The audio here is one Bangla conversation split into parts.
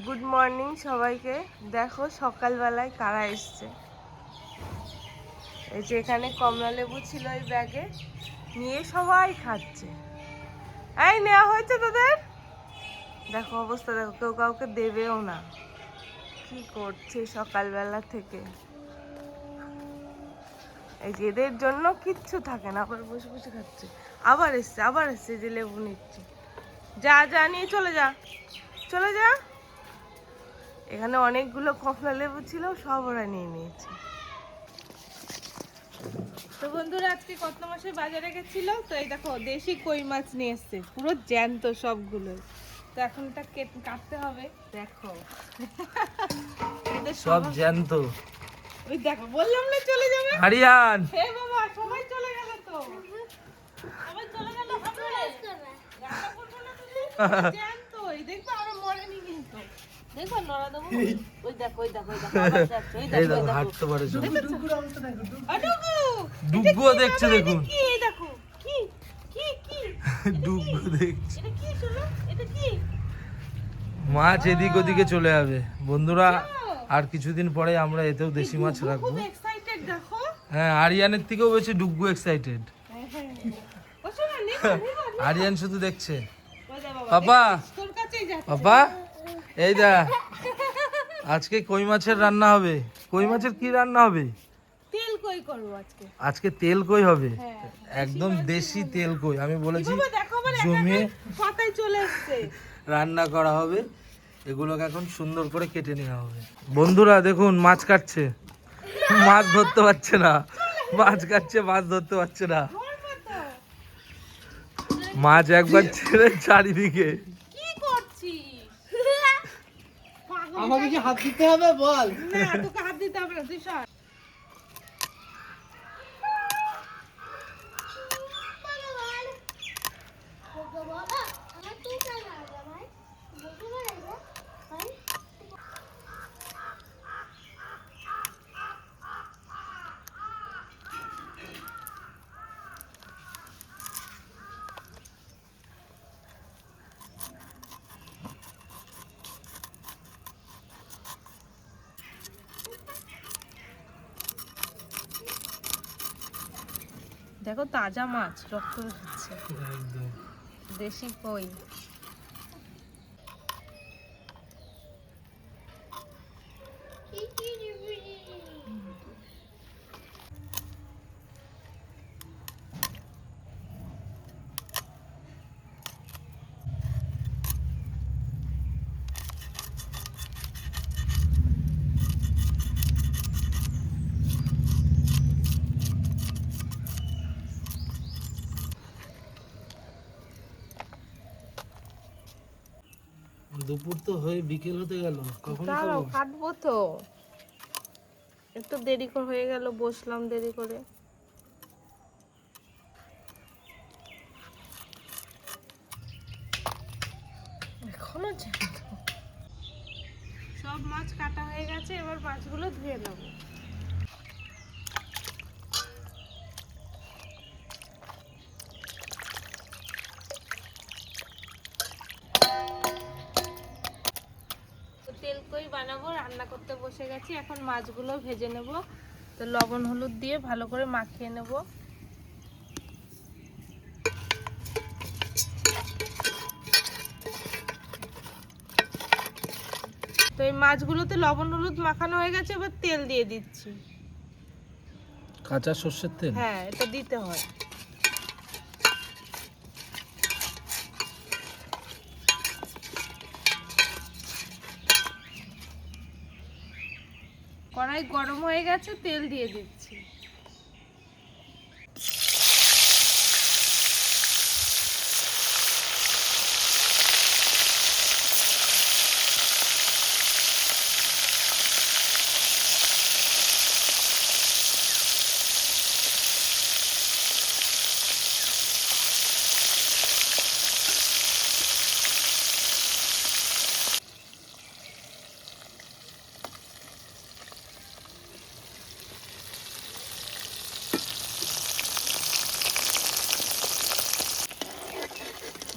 গুড মর্নিং সবাইকে। দেখো সকালবেলায় কারা এসছে। এই যে এখানে কমলা লেবু ছিল এই ব্যাগে, নিয়ে সবাই খাচ্ছে। এই নেওয়া হয়েছে তোদের? দেখো অবস্থা, দেখো কেউ কাউকে দেবেও না। কি করছে সকালবেলা থেকে। এই যে এদের জন্য কিচ্ছু থাকে না, আবার বসে বসে খাচ্ছে। আবার এসছে যে লেবু নিচ্ছে। যা যা নিয়ে চলে যা, চলে যা। এখানে অনেকগুলো কমলা লেবু ছিল, সব ওরা নিয়ে নিয়েছে। তো বন্ধুরা আজকে কত মাসের বাজারে গেছিল, তো এই দেখো দেশি কই মাছ নিয়ে এসছে, পুরো জ্যান্ত সবগুলো। তো এখন এটা কাটতে হবে। দেখো সব জ্যান্ত। ওই দেখো বললাম না চলে যাবে। আরিয়ান, হে বাবা সবাই চলে গেল, তো সবাই চলে গেল। হবে রান্না করবো না তুমি? জ্যান্ত এই দেখো, আরো মরেনি কিন্তু। দেখো নড়া দেবো। ওই দেখো আবার যাচ্ছে। এই দেখো হাঁটতে পারে সব। আডুগু ডুগুও দেখছে, দেখুন কি এই দেখো কি কি কি ডুগু দেখছে। এটা কি শুনো, এটা কি? মাছ এদিক ওদিকে চলে যাবে বন্ধুরা। আর কিছুদিন পরে আমরা এতেও দেশি মাছ রাখবো। খুব এক্সাইটেড দেখো। হ্যাঁ, আরিয়ানের থেকেও বেশি ডুগু এক্সাইটেড। ও শোনো নে আরিয়ান শুধু দেখছে। ওই দা বাবা পাপা, তোর কাছেই যাচ্ছে। পাপা, এই দা আজকে কই মাছের রান্না হবে। কই মাছের কি রান্না হবে? তেল কই করব আজকে। আজকে তেল কই হবে, হ্যাঁ, একদম দেশি তেল কই। আমি বলেছি বাবা দেখো আবার জমিয়ে পাতায় চলে আসছে। রান্না করা হবে। এগুলোকে এখন সুন্দর করে কেটে নেওয়া হবে। বন্ধুরা দেখুন মাছ কাটছে, মাছ ধরতে পারছে না। মাছ কাটছে, মাছ ধরতে পারছে না। মাছ একবার ছেড়ে চারিদিকে। কি করছিস? আমাকে কি হাত দিতে হবে বল? না তোকে হাত দিতে হবে না, তুই সর। দেখো তাজা মাছ রক্ত হচ্ছে, দেশি কই। দুপুর তো হয়ে বিকেল হতে গেল, কখন দাঁড়াও খাবো? কাটবো তো, একটু দেরি করে হয়ে গেল, বসলাম দেরি করে। এখনো জ্যান্ত। সব মাছ কাটা হয়ে গেছে, এবার মাছগুলো ধুয়ে নেবো। তেল কই বানাবো, রান্না করতে বসে গেছি। এখন মাছগুলো ভেজে নেব। তো লবণ হলুদ দিয়ে ভালো করে মাখিয়ে নেব। তো এই মাছগুলোতে লবণ হলুদ মাখানো হয়ে গেছে, এবার তেল দিয়ে দিচ্ছি। কাঁচা সর্ষের তেল? হ্যাঁ, এটা দিতে হয়। কড়াই গরম হয়ে গেছে, তেল দিয়ে দিচ্ছি।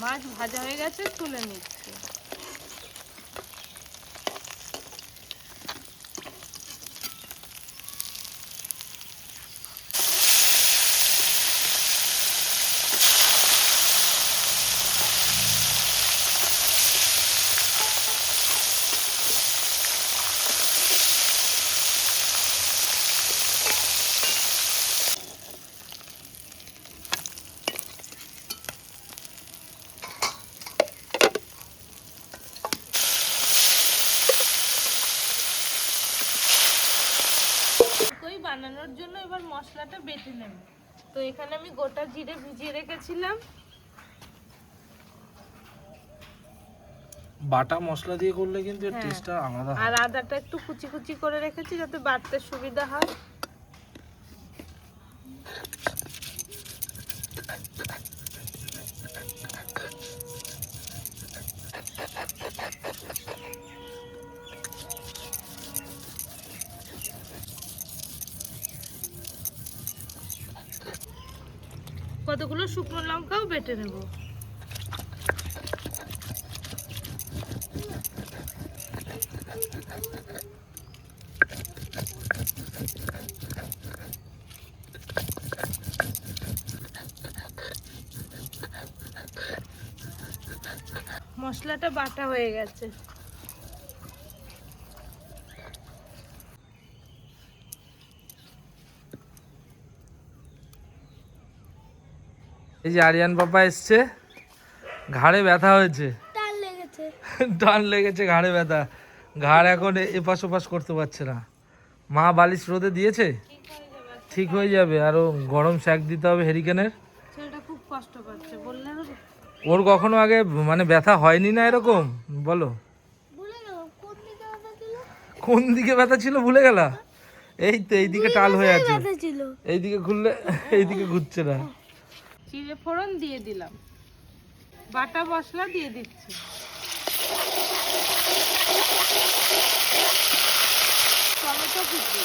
মাছ ভাজা হয়ে গেছে, তুলে নিচ্ছি। বানানোর জন্য এবার মশলাটা বেটে নেব। তো এখানে আমি গোটা জিরে ভিজিয়ে রেখেছিলাম। বাটা মশলা দিয়ে করলে কিন্তু এর হ্যাঁ। টেস্টটা আলাদা আর হয়। আদাটা একটু কুচি কুচি করে রেখেছি যাতে বাটতে সুবিধা হয়। কতগুলো শুকনো লঙ্কাও বেটে নেব। মশলাটা বাটা হয়ে গেছে। এই যে আরিয়ান পাপা এসছে, ঘাড়ে ব্যথা হয়েছে, টান লেগেছে, ঘাড়ে ব্যথা, ঘাড় এখন এপাশ ওপাশ করতে পারছে না। মা বালিশ রোদে দিয়েছে, ঠিক হয়ে যাবে। আরো গরম শ্যাক দিতে হবে হেরিকেনের। ছেলেটা খুব কষ্ট পাচ্ছে, বললে হবে? ওর কখনো আগে মানে ব্যথা হয়নি না এরকম? বলো কোন দিকে ব্যথা ছিল, ভুলে গেলা? এই তো এইদিকে টাল হয়ে আছে, এইদিকে ঘুরলে এইদিকে ঘুরছে না। জিরে ফোড়ন দিয়ে দিলাম, বাটা মশলা দিয়ে দিচ্ছি, টমেটো কুচি,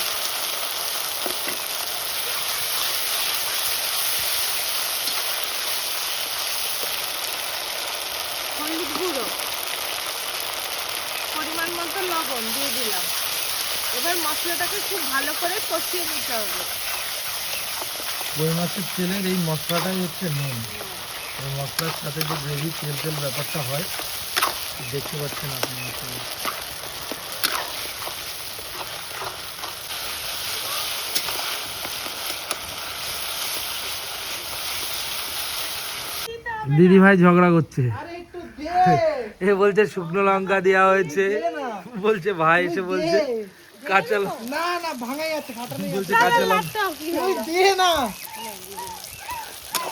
হলুদ গুঁড়ো, পরিমাণ মতো লবণ দিয়ে দিলাম। এবার মশলাটাকে খুব ভালো করে কষিয়ে নিতে হবে। কই মাছের তেলের এই মশলাটাই হচ্ছে মেন। এই মশলার সাথে যে গ্রেভি তেল তেল ব্যাপারটা হয়, দেখতে পাচ্ছেন আপনি মশলা। দিদি ভাই ঝগড়া করছে, এ বলছে শুকনো লঙ্কা দেওয়া হয়েছে, বলছে ভাই এসে বলছে কাঁচা না না ভাঙাই আছে, ফাটা নেই। বলছে কাঁচা লঙ্কা। ওই দে না।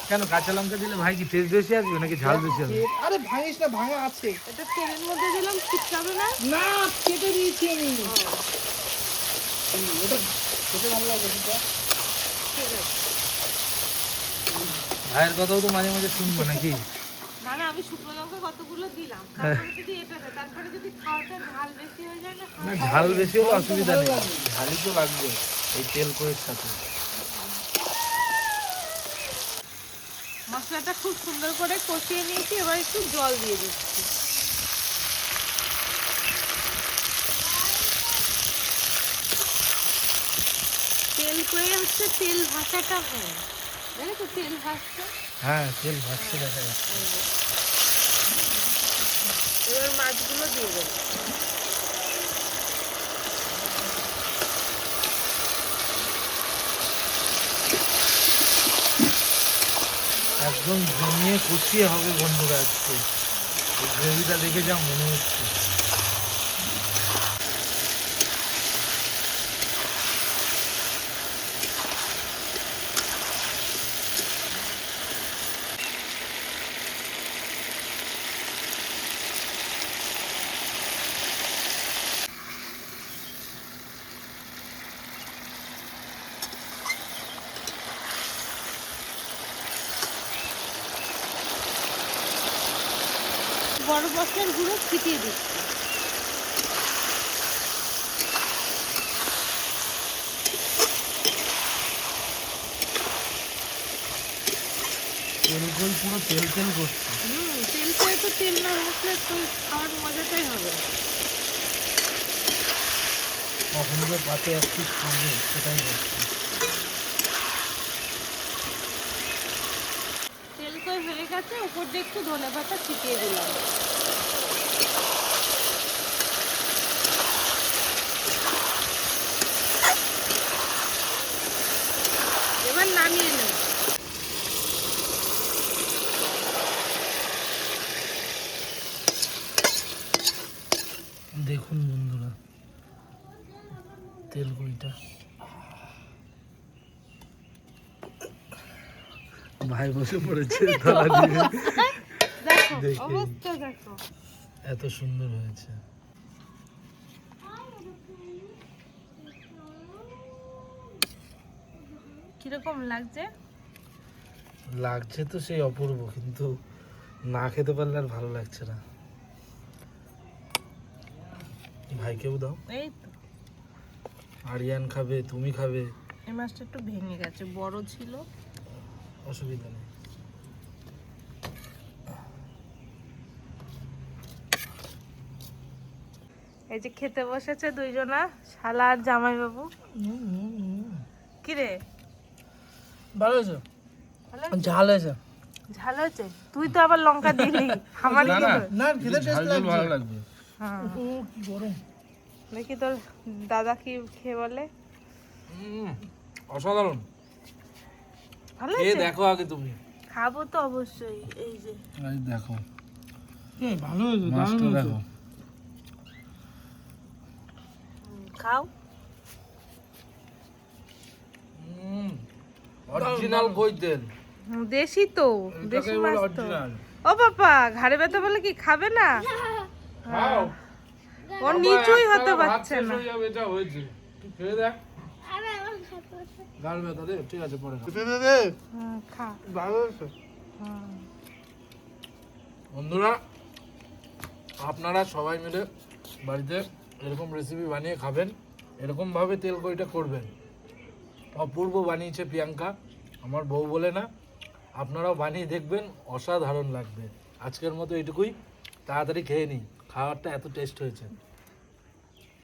কেন কাঁচা লঙ্কা দিলে ভাই কি টেস্ট বেশি আসবে নাকি ঝাল বেশি হবে? আরে ভাঙিস না, ভাঙা আছে। এটা তেলের মধ্যে দিলাম, ছিটকাবে না? না কেটে দিয়েছি আমি। ওটা খেতে ভালো লাগে সেটা। ঠিক আছে। ভাইয়ের কথাও তো মাঝে মাঝে শুনবো নাকি? না না, আমি শুকনো লঙ্কা কতগুলো দিলাম, তারপরে যদি এটা দেয়, তারপরে যদি খাওয়াটা ঝাল বেশি হয়ে যায় না, না ঝাল বেশি হলে অসুবিধা নেই, ঝালই তো লাগবে এই তেল কয়ের সাথে। মশলাটা খুব সুন্দর করে কষিয়ে নিয়েছি, এবার একটু জল দিয়ে দিচ্ছি। তেল কয়ে হচ্ছে তেল ভাসাটা হয়, জানো তো তেল ভাসছে? হ্যাঁ তেল ভাসতে দেখা যাচ্ছে। এবার মাছগুলো দিয়ে দেবো। একদম জমিয়ে কষিয়ে হবে বন্ধুরা। আজকে এই গ্রেভিটা দেখে যা মনে হচ্ছে। গরম মশলার গুঁড়ো ছিটিয়ে দিচ্ছি। তেল কই পুরো তেল তেল করছে। তেল কয়ে তো তেল না ভাসলে তো খাওয়ার মজাটাই হবে। কখন যে পাতে এক পিস খাবে সেটাই হচ্ছে। তেল কয়ে হয়ে গেছে, উপর দিয়ে একটু ধনে পাতা ছিটিয়ে দিলাম। এবার নামিয়ে নেব। দেখুন বন্ধুরা তেল কইটা ভাই বসে পড়েছে থালা নিয়ে। দেখো দেখি। অবস্থা দেখো। এত সুন্দর হয়েছে। কিরকম লাগছে? লাগছে তো সেই অপূর্ব, কিন্তু না খেতে পারলে আর ভালো লাগছে না। ভাইকেও দাও, এই তো আরিয়ান খাবে, তুমি খাবে, এই মাছটা একটু ভেঙে গেছে, বড় ছিল। অসুবিধা নেই। এই যে খেতে বসেছে দুইজনা, শালা আর জামাইবাবু। কি রে, ভালো হয়েছে, ভালো ঝাল হয়েছে। ঝাল হয়েছে? তুই তো আবার লঙ্কা দিলি আমার কি করে? না খেতে টেস্ট লাগছে। লাগবে। হ্যাঁ ও কি গরম। দেখি তোর দাদা কি খেয়ে বলে। অসাধারণ। ভালো খেয়ে হয়েছে? দেখো আগে তুমি। খাবো তো অবশ্যই। এই যে এই দেখো ভালো হয়েছে, মাছটা দেখো। খাও। অরিজিনাল কই তেল, দেশি তো, দেশি মাছ তো। ও বাবা, ঘাড়ে ব্যথা বলে কি খাবে না? খাও। ও নিচুই হতে ভাত পারছে শেষ না। হয়ে যাবে, এটা হয়েছে। তুই খেয়ে দেখ। গাল ব্যথা রে, ঠিক আছে পরে খা। খা। ভালো হয়েছে। বন্ধুরা, আপনারা সবাই মিলে বাড়িতে এরকম রেসিপি বানিয়ে খাবেন, এরকম ভাবে তেল কইটা করবেন। অপূর্ব বানিয়েছে প্রিয়াঙ্কা, আমার বউ বলে না। আপনারাও বানিয়ে দেখবেন, অসাধারণ লাগবে। আজকের মতো এটুকুই, তাড়াতাড়ি খেয়ে নিই, খাবারটা এত টেস্ট হয়েছে।